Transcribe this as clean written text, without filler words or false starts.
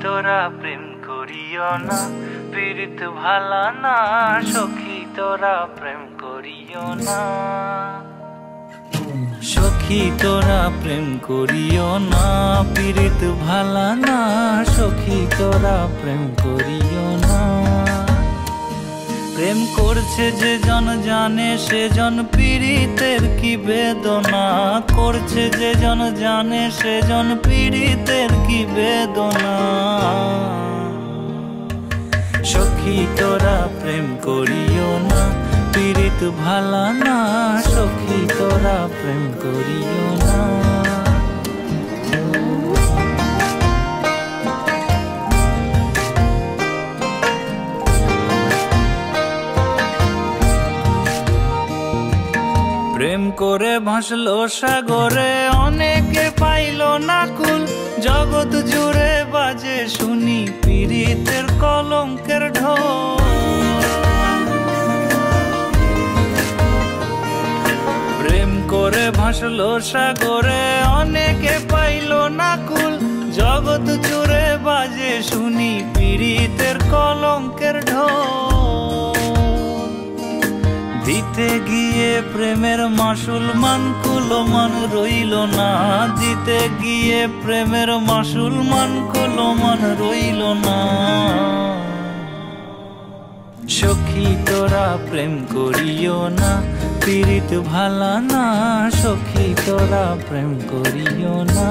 তোরা প্রেম করিও না, পীড়িত ভালা না। সখী তোরা প্রেম করিও না, সখী তোরা প্রেম করিও না, পীড়িত ভালা না। সখী তোরা প্রেম করিও না। প্রেম করছে যে জন জানে সে জন পীড়িতের কি বেদনা করছে, যে জন জানে সে জন পীড়িতের কি বেদনা। সখী তোরা প্রেম করিও না, পীড়িত ভালা না। সখী তোরা প্রেম করিও না। প্রেম করে ভাসলো সাগরে, অনেকে পাইল না কুল। জগৎ জুড়ে বাজে শুনি পীড়িতের কলঙ্কের ঢোল। প্রেম করে ভাসলো সাগরে, অনেকে পাইল না কুল। জগৎ জুড়ে বাজে শুনি পীড়িতের কলঙ্কের ঢোল। দিতে গিয়ে প্রেমের মাসুল মান কুলমান রইল না, দিতে গিয়ে প্রেমের মাসুল মান কুলমান রইল না। সখী তোরা প্রেম করিও না, পীড়িত ভালা না। সখী তোরা প্রেম করিও না।